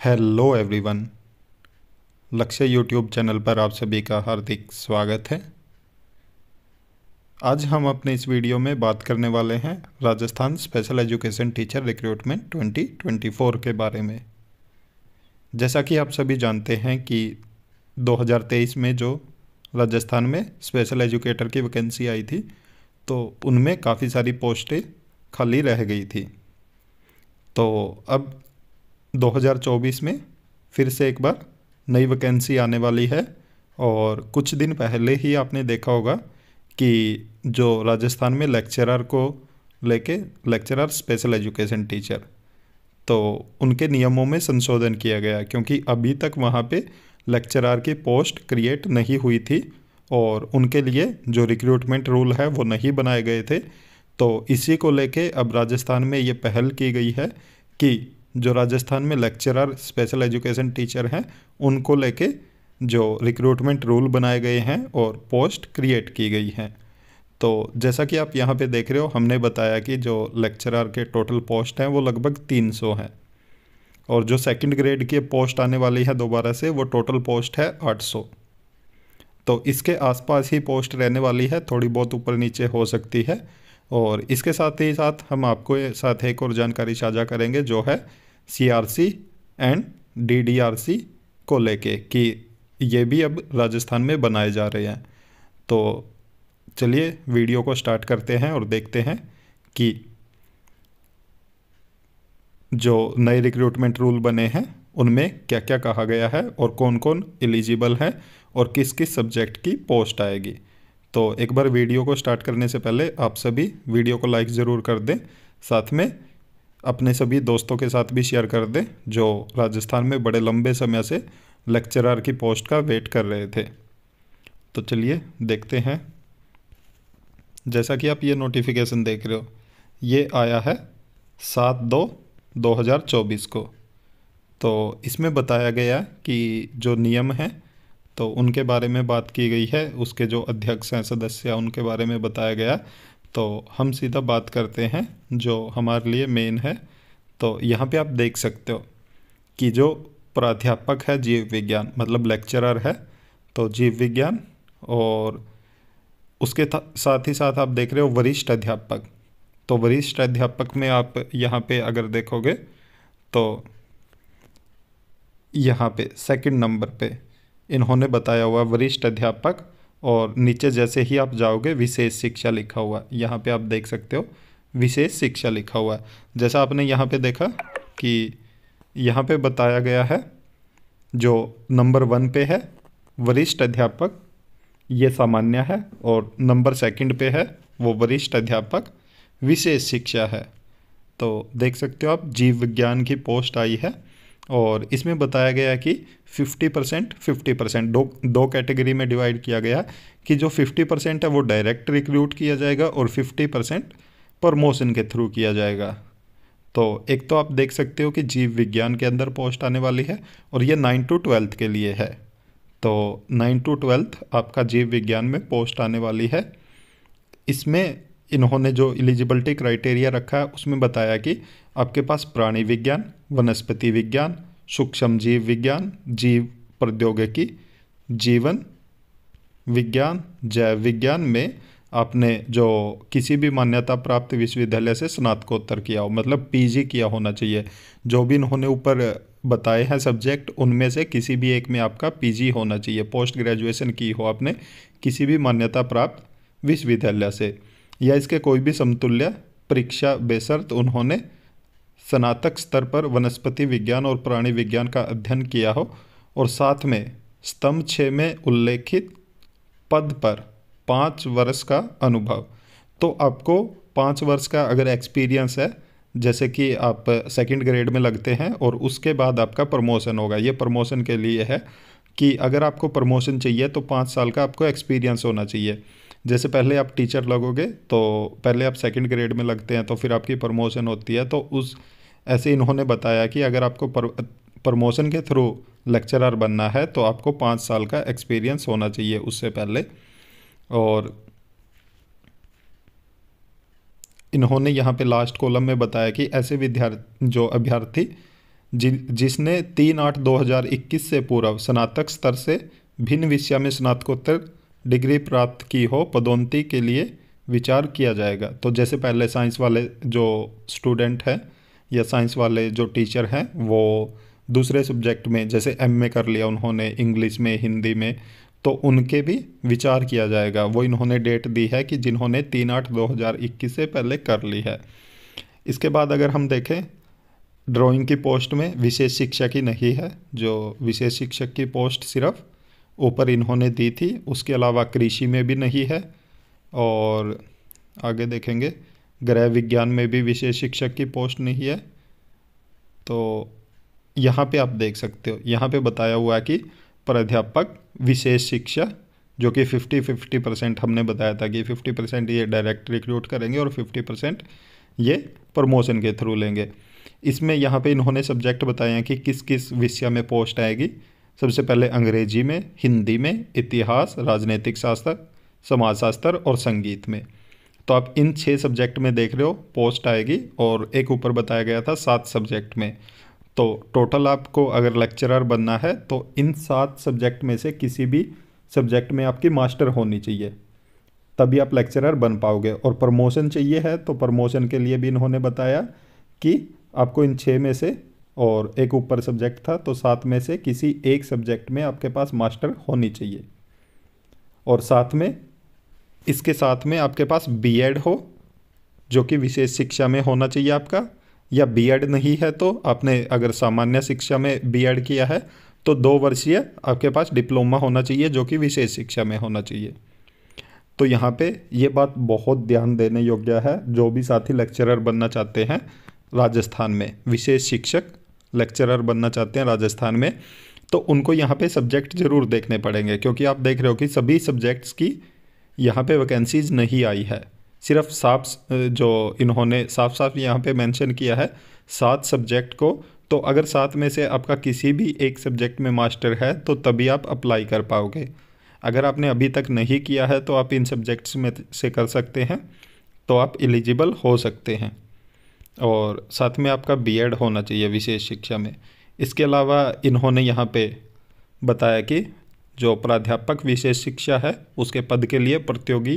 Hello everyone. लक्ष्य YouTube channel पर आप सभी का हार्दिक स्वागत है। आज हम अपने इस वीडियो में बात करने वाले हैं Rajasthan special education teacher recruitment 2024 के बारे में। जैसा कि आप सभी जानते हैं कि 2023 में जो राजस्थान में स्पेशल एजुकेटर की वैकेंसी आई थी, तो उनमें काफ़ी सारी पोस्टें खाली रह गई थी। तो अब 2024 में फिर से एक बार नई वैकेंसी आने वाली है। और कुछ दिन पहले ही आपने देखा होगा कि जो राजस्थान में लेक्चरर को लेके लेक्चरर स्पेशल एजुकेशन टीचर, तो उनके नियमों में संशोधन किया गया, क्योंकि अभी तक वहाँ पे लेक्चरर की पोस्ट क्रिएट नहीं हुई थी और उनके लिए जो रिक्रूटमेंट रूल है वो नहीं बनाए गए थे। तो इसी को लेके अब राजस्थान में ये पहल की गई है कि जो राजस्थान में लेक्चरर स्पेशल एजुकेशन टीचर हैं उनको लेके जो रिक्रूटमेंट रूल बनाए गए हैं और पोस्ट क्रिएट की गई हैं। तो जैसा कि आप यहाँ पे देख रहे हो, हमने बताया कि जो लेक्चरर के टोटल पोस्ट हैं वो लगभग 300 हैं और जो सेकंड ग्रेड की पोस्ट आने वाली है दोबारा से, वो टोटल पोस्ट है 800। तो इसके आसपास ही पोस्ट रहने वाली है, थोड़ी बहुत ऊपर नीचे हो सकती है। और इसके साथ ही साथ हम आपको साथ एक और जानकारी साझा करेंगे जो है CRC एंड DDRC को लेके, कि ये भी अब राजस्थान में बनाए जा रहे हैं। तो चलिए वीडियो को स्टार्ट करते हैं और देखते हैं कि जो नए रिक्रूटमेंट रूल बने हैं उनमें क्या क्या कहा गया है और कौन कौन एलिजिबल है और किस किस सब्जेक्ट की पोस्ट आएगी। तो एक बार वीडियो को स्टार्ट करने से पहले आप सभी वीडियो को लाइक ज़रूर कर दें, साथ में अपने सभी दोस्तों के साथ भी शेयर कर दें जो राजस्थान में बड़े लंबे समय से लेक्चरर की पोस्ट का वेट कर रहे थे। तो चलिए देखते हैं। जैसा कि आप ये नोटिफिकेशन देख रहे हो, ये आया है 7/2/2024 को। तो इसमें बताया गया कि जो नियम हैं तो उनके बारे में बात की गई है, उसके जो अध्यक्ष हैं, सदस्य हैं, उनके बारे में बताया गया। तो हम सीधा बात करते हैं जो हमारे लिए मेन है। तो यहाँ पे आप देख सकते हो कि जो प्राध्यापक है जीव विज्ञान, मतलब लेक्चरर है, तो जीव विज्ञान, और उसके साथ ही साथ आप देख रहे हो वरिष्ठ अध्यापक। तो वरिष्ठ अध्यापक में आप यहाँ पे अगर देखोगे तो यहाँ पे सेकंड नंबर पे इन्होंने बताया हुआ वरिष्ठ अध्यापक, और नीचे जैसे ही आप जाओगे विशेष शिक्षा लिखा हुआ, यहाँ पे आप देख सकते हो विशेष शिक्षा लिखा हुआ है। जैसा आपने यहाँ पे देखा कि यहाँ पे बताया गया है जो नंबर 1 पे है वरिष्ठ अध्यापक, ये सामान्य है, और नंबर 2 पे है वो वरिष्ठ अध्यापक विशेष शिक्षा है। तो देख सकते हो आप जीव विज्ञान की पोस्ट आई है और इसमें बताया गया है कि 50% 50% दो कैटेगरी में डिवाइड किया गया कि जो 50% है वो डायरेक्ट रिक्रूट किया जाएगा और 50% प्रमोशन के थ्रू किया जाएगा। तो एक तो आप देख सकते हो कि जीव विज्ञान के अंदर पोस्ट आने वाली है और ये 9 to 12 के लिए है। तो 9 to 12 आपका जीव विज्ञान में पोस्ट आने वाली है। इसमें इन्होंने जो एलिजिबिलिटी क्राइटेरिया रखा है उसमें बताया कि आपके पास प्राणी विज्ञान, वनस्पति विज्ञान, सूक्ष्म जीव विज्ञान, जीव प्रौद्योगिकी, जीवन विज्ञान, जैव विज्ञान में आपने जो किसी भी मान्यता प्राप्त विश्वविद्यालय से स्नातकोत्तर किया हो, मतलब PG किया होना चाहिए। जो भी इन्होंने ऊपर बताए हैं सब्जेक्ट, उनमें से किसी भी एक में आपका PG होना चाहिए, पोस्ट ग्रेजुएशन की हो आपने किसी भी मान्यता प्राप्त विश्वविद्यालय से, या इसके कोई भी समतुल्य परीक्षा बेशर्त उन्होंने स्नातक स्तर पर वनस्पति विज्ञान और प्राणी विज्ञान का अध्ययन किया हो, और साथ में स्तंभ 6 में उल्लेखित पद पर 5 वर्ष का अनुभव। तो आपको 5 वर्ष का अगर एक्सपीरियंस है, जैसे कि आप सेकंड ग्रेड में लगते हैं और उसके बाद आपका प्रमोशन होगा, ये प्रमोशन के लिए है कि अगर आपको प्रमोशन चाहिए तो 5 साल का आपको एक्सपीरियंस होना चाहिए। जैसे पहले आप टीचर लगोगे तो पहले आप सेकंड ग्रेड में लगते हैं तो फिर आपकी प्रमोशन होती है। तो उस ऐसे इन्होंने बताया कि अगर आपको प्रमोशन के थ्रू लेक्चरर बनना है तो आपको 5 साल का एक्सपीरियंस होना चाहिए उससे पहले। और इन्होंने यहाँ पे लास्ट कॉलम में बताया कि ऐसे विद्यार्थी जो अभ्यर्थी जिसने 3/8/2021 से पूर्व स्नातक स्तर से भिन्न विषय में स्नातकोत्तर डिग्री प्राप्त की हो, पदोन्नति के लिए विचार किया जाएगा। तो जैसे पहले साइंस वाले जो स्टूडेंट हैं या साइंस वाले जो टीचर हैं वो दूसरे सब्जेक्ट में जैसे एमए कर लिया उन्होंने इंग्लिश में, हिंदी में, तो उनके भी विचार किया जाएगा। वो इन्होंने डेट दी है कि जिन्होंने 3/8/2021 से पहले कर ली है। इसके बाद अगर हम देखें ड्राइंग की पोस्ट में विशेष शिक्षक ही नहीं है, जो विशेष शिक्षक की पोस्ट सिर्फ ऊपर इन्होंने दी थी, उसके अलावा कृषि में भी नहीं है। और आगे देखेंगे गृह विज्ञान में भी विशेष शिक्षक की पोस्ट नहीं है। तो यहाँ पे आप देख सकते हो, यहाँ पे बताया हुआ है कि प्राध्यापक विशेष शिक्षा, जो कि 50-50% हमने बताया था कि 50% ये डायरेक्ट रिक्रूट करेंगे और 50% ये प्रमोशन के थ्रू लेंगे। इसमें यहाँ पे इन्होंने सब्जेक्ट बताए हैं कि किस किस विषय में पोस्ट आएगी। सबसे पहले अंग्रेजी में, हिंदी में, इतिहास, राजनीतिक शास्त्र, समाजशास्त्र और संगीत में। तो आप इन 6 सब्जेक्ट में देख रहे हो पोस्ट आएगी, और एक ऊपर बताया गया था 7 सब्जेक्ट में। तो टोटल आपको अगर लेक्चरर बनना है तो इन 7 सब्जेक्ट में से किसी भी सब्जेक्ट में आपकी मास्टर होनी चाहिए, तभी आप लेक्चरर बन पाओगे। और प्रमोशन चाहिए है तो प्रमोशन के लिए भी इन्होंने बताया कि आपको इन 6 में से, और एक ऊपर सब्जेक्ट था तो 7 में से किसी एक सब्जेक्ट में आपके पास मास्टर होनी चाहिए। और साथ में इसके साथ में आपके पास बीएड हो, जो कि विशेष शिक्षा में होना चाहिए आपका, या बीएड नहीं है तो आपने अगर सामान्य शिक्षा में बीएड किया है तो 2 वर्षीय आपके पास डिप्लोमा होना चाहिए, जो कि विशेष शिक्षा में होना चाहिए। तो यहाँ पे ये बात बहुत ध्यान देने योग्य है। जो भी साथी लेक्चरर बनना चाहते हैं राजस्थान में, विशेष शिक्षक लेक्चरर बनना चाहते हैं राजस्थान में, तो उनको यहाँ पे सब्जेक्ट ज़रूर देखने पड़ेंगे, क्योंकि आप देख रहे हो कि सभी सब्जेक्ट्स की यहाँ पे वैकेंसीज नहीं आई है। सिर्फ जो इन्होंने साफ यहाँ पे मेंशन किया है 7 सब्जेक्ट को, तो अगर 7 में से आपका किसी भी एक सब्जेक्ट में मास्टर है तो तभी आप अप्लाई कर पाओगे। अगर आपने अभी तक नहीं किया है तो आप इन सब्जेक्ट्स में से कर सकते हैं, तो आप एलिजिबल हो सकते हैं। और साथ में आपका बीएड होना चाहिए विशेष शिक्षा में। इसके अलावा इन्होंने यहाँ पे बताया कि जो प्राध्यापक विशेष शिक्षा है उसके पद के लिए प्रतियोगी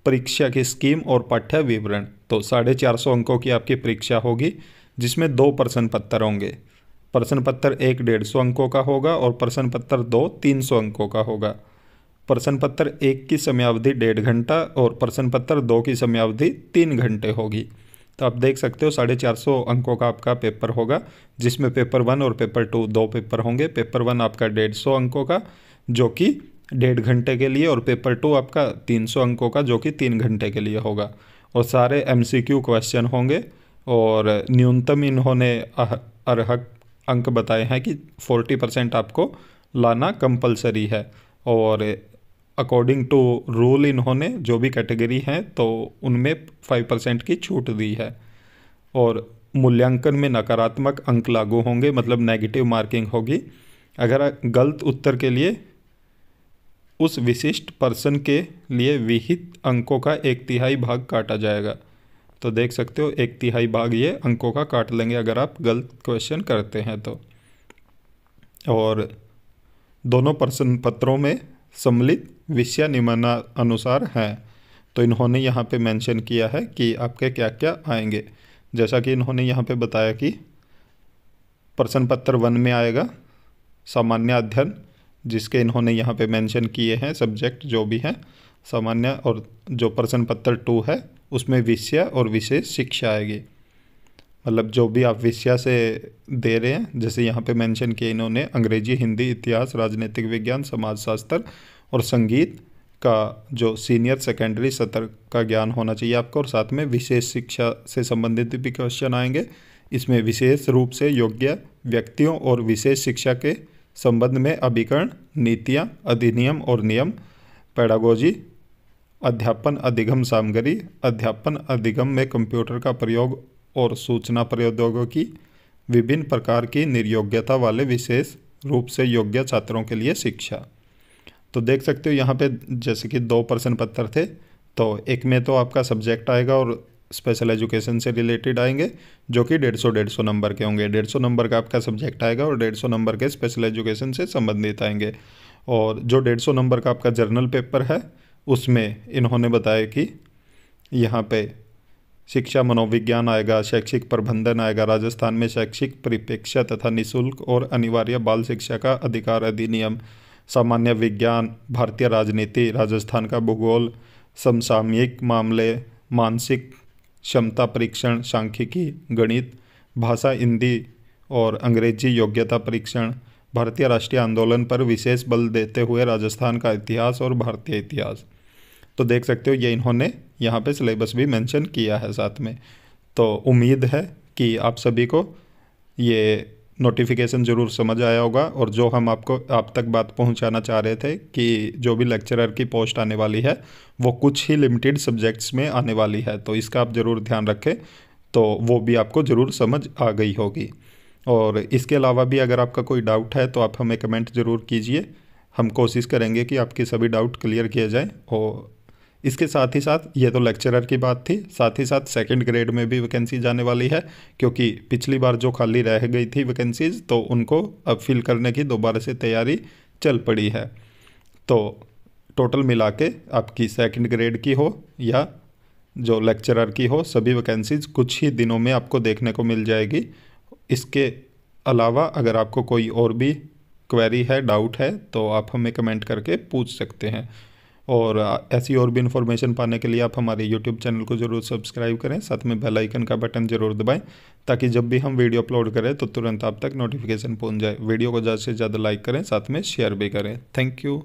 परीक्षा की स्कीम और पाठ्य विवरण। तो 450 अंकों की आपकी परीक्षा होगी, जिसमें 2 प्रश्न पत्र होंगे। प्रश्न पत्र 1 150 अंकों का होगा और प्रश्न पत्र 2 300 अंकों का होगा। प्रश्न पत्र 1 की समयावधि 1.5 घंटा और प्रश्न पत्र 2 की समयावधि 3 घंटे होगी। तो आप देख सकते हो 450 अंकों का आपका पेपर होगा, जिसमें पेपर 1 और पेपर 2 2 पेपर होंगे। पेपर 1 आपका 150 अंकों का, जो कि 1.5 घंटे के लिए, और पेपर 2 आपका 300 अंकों का, जो कि 3 घंटे के लिए होगा। और सारे एमसीक्यू क्वेश्चन होंगे, और न्यूनतम इन्होंने अर्हक अंक बताए हैं कि 40% आपको लाना कंपलसरी है। और अकॉर्डिंग टू रूल इन्होंने जो भी कैटेगरी हैं तो उनमें 5% की छूट दी है। और मूल्यांकन में नकारात्मक अंक लागू होंगे, मतलब नेगेटिव मार्किंग होगी। अगर गलत उत्तर के लिए उस विशिष्ट पर्सन के लिए विहित अंकों का 1/3 भाग काटा जाएगा। तो देख सकते हो 1/3 भाग ये अंकों का काट लेंगे अगर आप गलत क्वेश्चन करते हैं तो। और दोनों प्रश्न पत्रों में सम्मिलित विषय निम्नानुसार हैं। तो इन्होंने यहाँ पे मेंशन किया है कि आपके क्या क्या आएंगे। जैसा कि इन्होंने यहाँ पे बताया कि प्रश्न पत्र 1 में आएगा सामान्य अध्ययन, जिसके इन्होंने यहाँ पे मेंशन किए हैं सब्जेक्ट जो भी हैं सामान्य, और जो प्रश्न पत्र 2 है उसमें विषय और विशेष शिक्षा आएगी। मतलब जो भी आप विषय से दे रहे हैं, जैसे यहाँ पे मेंशन किया इन्होंने अंग्रेजी, हिंदी, इतिहास, राजनीतिक विज्ञान, समाजशास्त्र और संगीत का जो सीनियर सेकेंडरी स्तर का ज्ञान होना चाहिए आपको। और साथ में विशेष शिक्षा से संबंधित भी क्वेश्चन आएंगे। इसमें विशेष रूप से योग्य व्यक्तियों और विशेष शिक्षा के संबंध में अभिकरण, नीतियाँ, अधिनियम और नियम, पेडागोजी, अध्यापन अधिगम सामग्री, अध्यापन अधिगम में कंप्यूटर का प्रयोग और सूचना प्रौद्योगिकी, विभिन्न प्रकार की निर्योग्यता वाले विशेष रूप से योग्य छात्रों के लिए शिक्षा। तो देख सकते हो यहाँ पे जैसे कि 2 प्रश्न पत्र थे, तो एक में तो आपका सब्जेक्ट आएगा और स्पेशल एजुकेशन से रिलेटेड आएंगे, जो कि 150 नंबर के होंगे। 150 नंबर का आपका सब्जेक्ट आएगा और 150 नंबर के स्पेशल एजुकेशन से संबंधित आएंगे। और जो 150 नंबर का आपका जर्नल पेपर है उसमें इन्होंने बताया कि यहाँ पे शिक्षा मनोविज्ञान आएगा, शैक्षिक प्रबंधन आएगा, राजस्थान में शैक्षिक परिप्रेक्ष्य तथा निःशुल्क और अनिवार्य बाल शिक्षा का अधिकार अधिनियम, सामान्य विज्ञान, भारतीय राजनीति, राजस्थान का भूगोल, समसामयिक मामले, मानसिक क्षमता परीक्षण, सांख्यिकी, गणित, भाषा हिंदी और अंग्रेजी योग्यता परीक्षण, भारतीय राष्ट्रीय आंदोलन पर विशेष बल देते हुए राजस्थान का इतिहास और भारतीय इतिहास। तो देख सकते हो ये इन्होंने यहाँ पे सिलेबस भी मेंशन किया है साथ में। तो उम्मीद है कि आप सभी को ये नोटिफिकेशन ज़रूर समझ आया होगा, और जो हम आप तक बात पहुँचाना चाह रहे थे कि जो भी लेक्चरर की पोस्ट आने वाली है वो कुछ ही लिमिटेड सब्जेक्ट्स में आने वाली है, तो इसका आप ज़रूर ध्यान रखें, तो वो भी आपको ज़रूर समझ आ गई होगी। और इसके अलावा भी अगर आपका कोई डाउट है तो आप हमें कमेंट ज़रूर कीजिए, हम कोशिश करेंगे कि आपके सभी डाउट क्लियर किए जाएँ। और इसके साथ ही साथ ये तो लेक्चरर की बात थी, साथ ही साथ सेकंड ग्रेड में भी वैकेंसी जाने वाली है, क्योंकि पिछली बार जो खाली रह गई थी वैकेंसीज़ तो उनको अब फिल करने की दोबारा से तैयारी चल पड़ी है। तो टोटल मिला के आपकी सेकंड ग्रेड की हो या जो लेक्चरर की हो, सभी वैकेंसीज़ कुछ ही दिनों में आपको देखने को मिल जाएगी। इसके अलावा अगर आपको कोई और भी क्वेरी है, डाउट है, तो आप हमें कमेंट करके पूछ सकते हैं। और ऐसी और भी इन्फॉर्मेशन पाने के लिए आप हमारे YouTube चैनल को ज़रूर सब्सक्राइब करें, साथ में बेल आइकन का बटन ज़रूर दबाएं, ताकि जब भी हम वीडियो अपलोड करें तो तुरंत आप तक नोटिफिकेशन पहुंच जाए। वीडियो को ज़्यादा से ज़्यादा लाइक करें, साथ में शेयर भी करें। Thank you.